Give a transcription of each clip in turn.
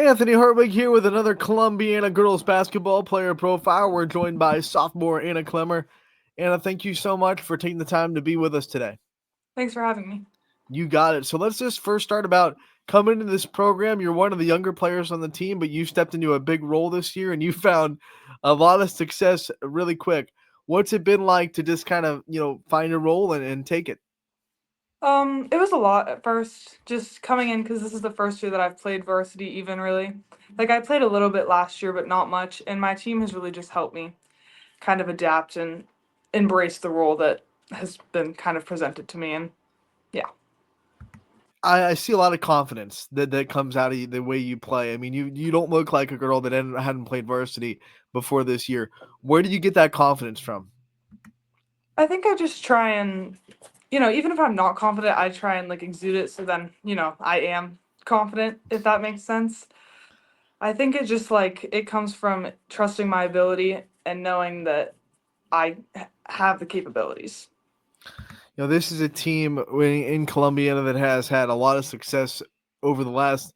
Anthony Hartwig here with another Columbiana girls basketball player profile. We're joined by sophomore Anna Clemmer. Anna, thank you so much for taking the time to be with us today. Thanks for having me. You got it. So let's just first start about coming into this program. You're one of the younger players on the team, but you stepped into a big role this year and you found a lot of success really quick. What's it been like to just kind of, find a role and take it? It was a lot at first, just coming in because this is the first year that I've played varsity even really. Like I played a little bit last year, but not much, and my team has really just helped me kind of adapt and embrace the role that has been kind of presented to me. And yeah, I see a lot of confidence that comes out of you, the way you play. I mean, you don't look like a girl that hadn't played varsity before this year. Where did you get that confidence from? I think I just try and even if I'm not confident, I try and like exude it, so then I am confident, if that makes sense. I think it just like it comes from trusting my ability and knowing that have the capabilities. This is a team in Columbiana that has had a lot of success over the last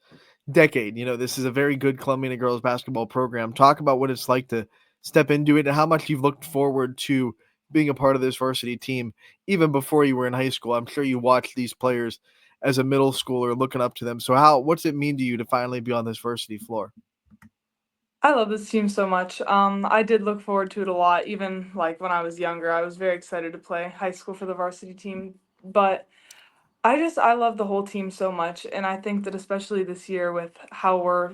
decade. This is a very good Columbiana girls basketball program. Talk about what it's like to step into it and how much you've looked forward to being a part of this varsity team even before you were in high school. I'm sure you watched these players as a middle schooler looking up to them. So what's it mean to you to finally be on this varsity floor? I love this team so much. I did look forward to it a lot, even like when I was younger. I was very excited to play high school for the varsity team, but I love the whole team so much, and I think that especially this year with how we're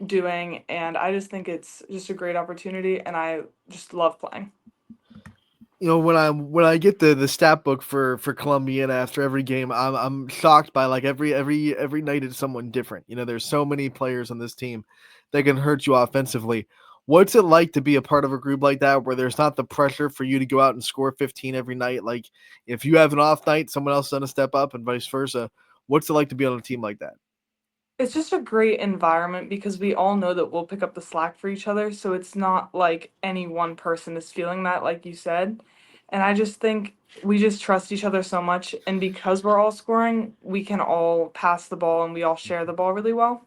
doing, and I just think it's just a great opportunity, and I just love playing. When I get the stat book for Columbiana after every game, I'm shocked by like every night it's someone different. There's so many players on this team that can hurt you offensively. What's it like to be a part of a group like that where there's not the pressure for you to go out and score 15 every night? Like if you have an off night, someone else is gonna step up and vice versa. What's it like to be on a team like that? It's just a great environment because we all know that we'll pick up the slack for each other, so it's not like any one person is feeling that, like you said. And I just think we just trust each other so much, and because we're all scoring, we can all pass the ball and we all share the ball really well.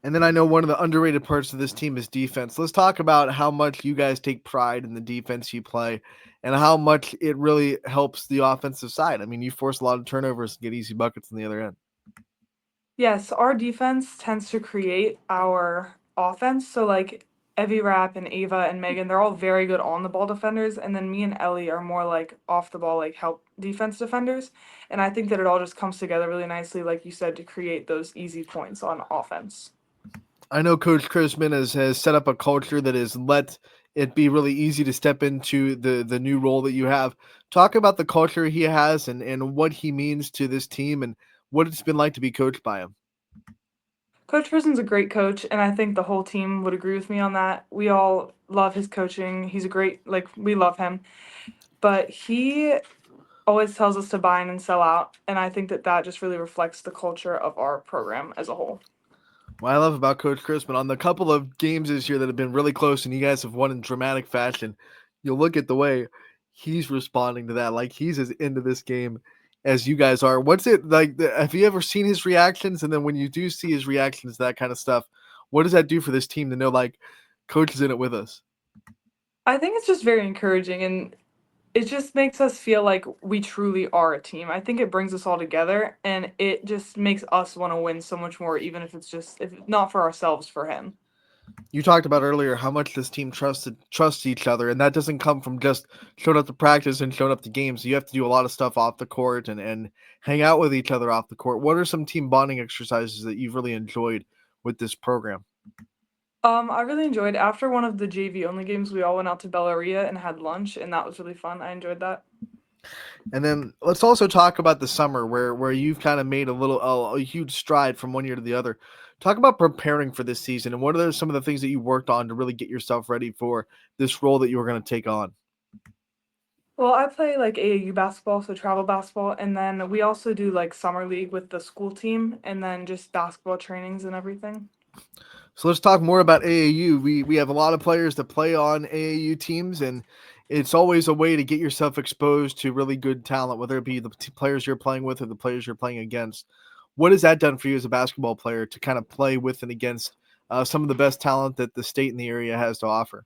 And then I know one of the underrated parts of this team is defense. Let's talk about how much you guys take pride in the defense you play and how much it really helps the offensive side. I mean, you force a lot of turnovers and get easy buckets on the other end. Yes, our defense tends to create our offense. So like Evie Rapp and Ava and Megan, they're all very good on the ball defenders, and then me and Ellie are more like off the ball, like help defense defenders. And I think that it all just comes together really nicely, like you said, to create those easy points on offense. I know Coach Chrisman has set up a culture that has let it be really easy to step into the new role that you have. Talk about the culture he has and what he means to this team and what it's been like to be coached by him. Coach Prison's a great coach, and I think the whole team would agree with me on that. We all love his coaching. He's a great, like, we love him. But he always tells us to buy in and sell out, and I think that that just really reflects the culture of our program as a whole. What I love about Coach Crispin on the couple of games this year that have been really close and you guys have won in dramatic fashion, you'll look at the way he's responding to that. Like he's as into this game as you guys are. What's it like? Have you ever seen his reactions? And then when you do see his reactions, that kind of stuff, what does that do for this team to know like Coach is in it with us? I think it's just very encouraging, and it just makes us feel like we truly are a team. I think it brings us all together, and it just makes us want to win so much more, even if it's just if not for ourselves, for him. You talked about earlier how much this team trusts each other, and that doesn't come from just showing up to practice and showing up to games. You have to do a lot of stuff off the court and hang out with each other off the court. What are some team bonding exercises that you've really enjoyed with this program? I really enjoyed after one of the JV only games, we all went out to Bellaria and had lunch, and that was really fun. I enjoyed that. And then let's also talk about the summer where you've kind of made a huge stride from one year to the other. Talk about preparing for this season and what are some of the things that you worked on to really get yourself ready for this role that you were going to take on. Well, I play like AAU basketball, so travel basketball, and then we also do like summer league with the school team, and then just basketball trainings and everything. So let's talk more about AAU. We have a lot of players that play on AAU teams, and it's always a way to get yourself exposed to really good talent, whether it be the players you're playing with or the players you're playing against. What has that done for you as a basketball player to kind of play with and against some of the best talent that the state and the area has to offer?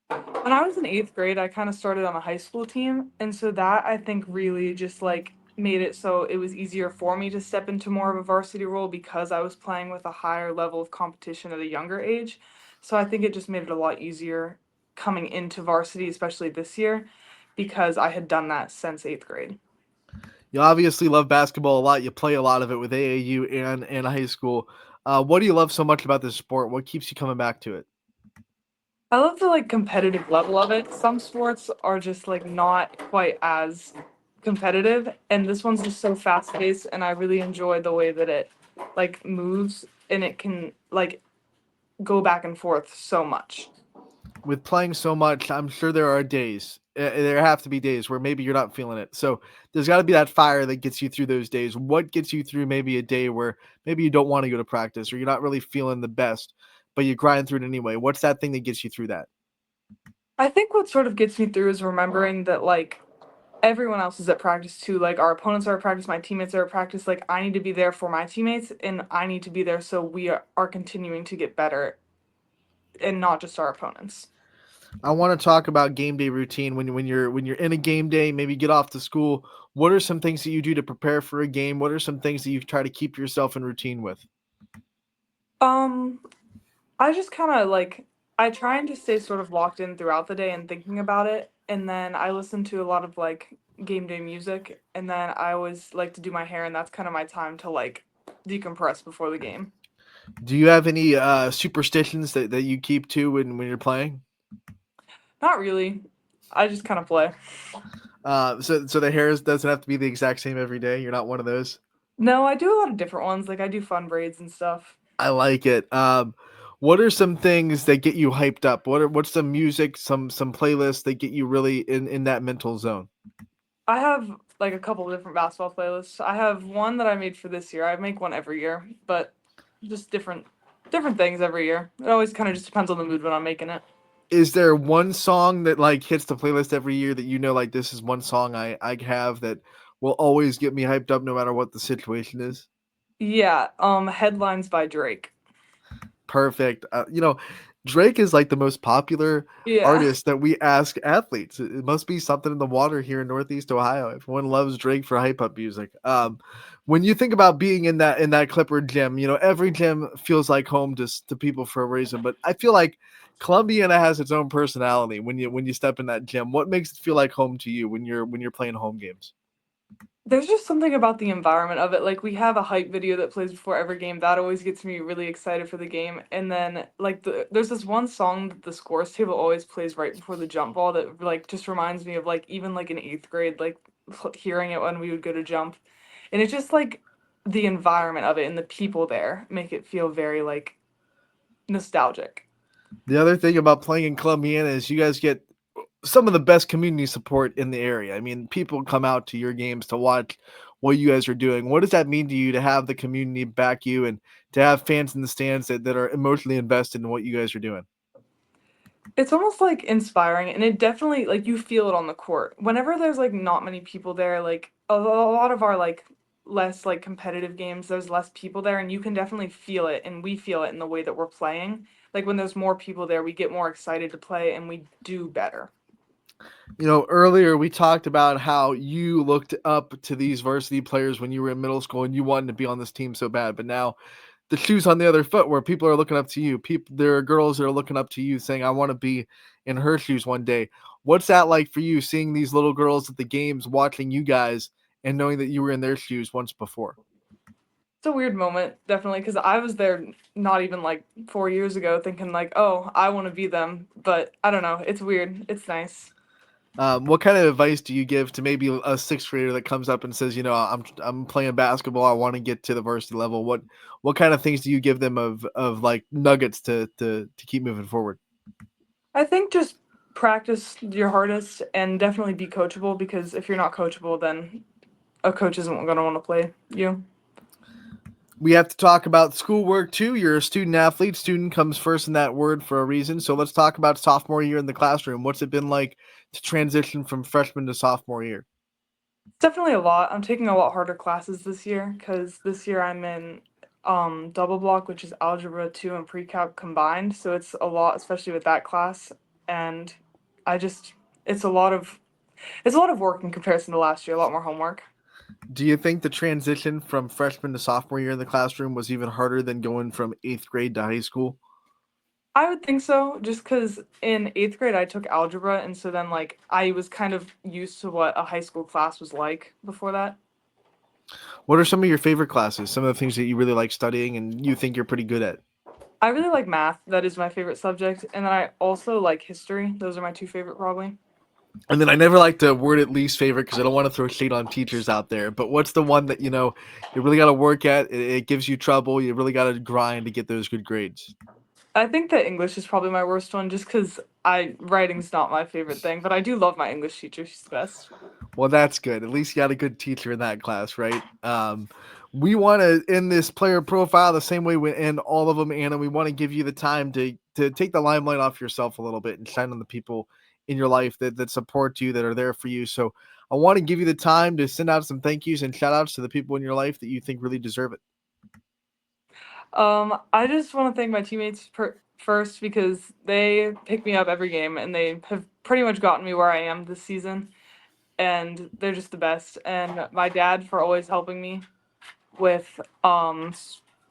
When I was in 8th grade, I kind of started on a high school team, and so that I think really just like made it so it was easier for me to step into more of a varsity role because I was playing with a higher level of competition at a younger age. So I think it just made it a lot easier coming into varsity, especially this year, because I had done that since 8th grade. You obviously love basketball a lot. You play a lot of it with AAU and high school. What do you love so much about this sport? What keeps you coming back to it? I love the like competitive level of it. Some sports are just like not quite as competitive, and this one's just so fast paced, and I really enjoy the way that it like moves and it can like go back and forth so much. With playing so much, I'm sure there are days. There have to be days where maybe you're not feeling it. So there's got to be that fire that gets you through those days. What gets you through maybe a day where maybe you don't want to go to practice or you're not really feeling the best, but you grind through it anyway? What's that thing that gets you through that? I think what sort of gets me through is remembering that like everyone else is at practice too. Like our opponents are at practice, my teammates are at practice. Like I need to be there for my teammates and I need to be there so we are continuing to get better and not just our opponents. I want to talk about game day routine when you're in a game day, maybe get off to school. What are some things that you do to prepare for a game? What are some things that you try to keep yourself in routine with? Um, I just kind of like I try and just stay sort of locked in throughout the day and thinking about it, and then I listen to a lot of like game day music, and then I always like to do my hair, and that's kind of my time to like decompress before the game. Do you have any superstitions that you keep to when you're playing? Not really. I just kind of play. So the hair doesn't have to be the exact same every day. You're not one of those. No, I do a lot of different ones. Like I do fun braids and stuff. I like it. What are some things that get you hyped up? What's some music, some playlists that get you really in that mental zone? I have like a couple of different basketball playlists. I have one that I made for this year. I make one every year, but just different things every year. It always kind of just depends on the mood when I'm making it. Is there one song that like hits the playlist every year that you know like this is one song I have that will always get me hyped up no matter what the situation is? Yeah, Headlines by Drake. Perfect. Drake is like the most popular Yeah. artist that we ask athletes. It must be something in the water here in Northeast Ohio. Everyone loves Drake for hype up music. When you think about being in that Clipper gym, every gym feels like home to people for a reason. But I feel like Columbiana has its own personality when you step in that gym. What makes it feel like home to you when you're playing home games? There's just something about the environment of it. Like we have a hype video that plays before every game. That always gets me really excited for the game. And then like there's this one song that the scores table always plays right before the jump ball that like just reminds me of like even like in 8th grade like hearing it when we would go to jump. And it's just like the environment of it and the people there make it feel very like nostalgic. The other thing about playing in Columbiana is you guys get some of the best community support in the area. I mean, people come out to your games to watch what you guys are doing. What does that mean to you to have the community back you and to have fans in the stands that are emotionally invested in what you guys are doing? It's almost like inspiring and it definitely like you feel it on the court. Whenever there's like not many people there, like a lot of our like less like competitive games, there's less people there and you can definitely feel it and we feel it in the way that we're playing. Like when there's more people there, we get more excited to play and we do better. Earlier we talked about how you looked up to these varsity players when you were in middle school and you wanted to be on this team so bad, but now the shoes on the other foot where people are looking up to you. There are girls that are looking up to you saying, I want to be in her shoes one day. What's that like for you seeing these little girls at the games watching you guys and knowing that you were in their shoes once before? It's a weird moment, definitely, because I was there not even like 4 years ago thinking like, oh, I want to be them. But I don't know. It's weird. It's nice. What kind of advice do you give to maybe a sixth grader that comes up and says, I'm playing basketball, I want to get to the varsity level? What kind of things do you give them of like nuggets to keep moving forward? I think just practice your hardest and definitely be coachable because if you're not coachable, then a coach isn't going to want to play you. We have to talk about schoolwork too. You're a student athlete. Student comes first in that word for a reason. So let's talk about sophomore year in the classroom. What's it been like to transition from freshman to sophomore year? It's definitely a lot. I'm taking a lot harder classes this year because this year I'm in double block, which is algebra 2 and pre-calc combined. So it's a lot, especially with that class. And I just it's a lot of it's a lot of work in comparison to last year, a lot more homework. Do you think the transition from freshman to sophomore year in the classroom was even harder than going from eighth grade to high school? I would think so, just because in 8th grade I took algebra, and so then like I was kind of used to what a high school class was like before that. What are some of your favorite classes? Some of the things that you really like studying and you think you're pretty good at? I really like math. That is my favorite subject, and then I also like history. Those are my two favorite probably. And then I never like to word it least favorite because I don't want to throw shade on teachers out there. But what's the one that you really got to work at? It gives you trouble. You really got to grind to get those good grades. I think that English is probably my worst one, just because I writing's not my favorite thing, but I do love my English teacher. She's the best. Well, that's good. At least you got a good teacher in that class, right? We want to end this player profile the same way we end all of them, Anna. We want to give you the time to take the limelight off yourself a little bit and shine on the people in your life that support you, that are there for you. So I want to give you the time to send out some thank yous and shout outs to the people in your life that you think really deserve it. I just want to thank my teammates first because they pick me up every game and they have pretty much gotten me where I am this season, and they're just the best. And my dad for always helping me with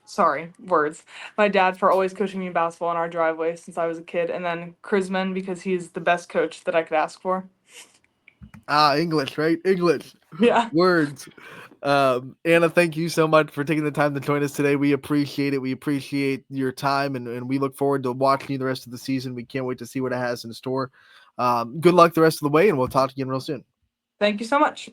sorry, words. My dad for always coaching me in basketball in our driveway since I was a kid, and then Chrisman because he's the best coach that I could ask for. English, right? English Yeah. words. Anna, thank you so much for taking the time to join us today. We appreciate it. We appreciate your time, and we look forward to watching you the rest of the season. We can't wait to see what it has in store. Good luck the rest of the way, and we'll talk to you again real soon. Thank you so much.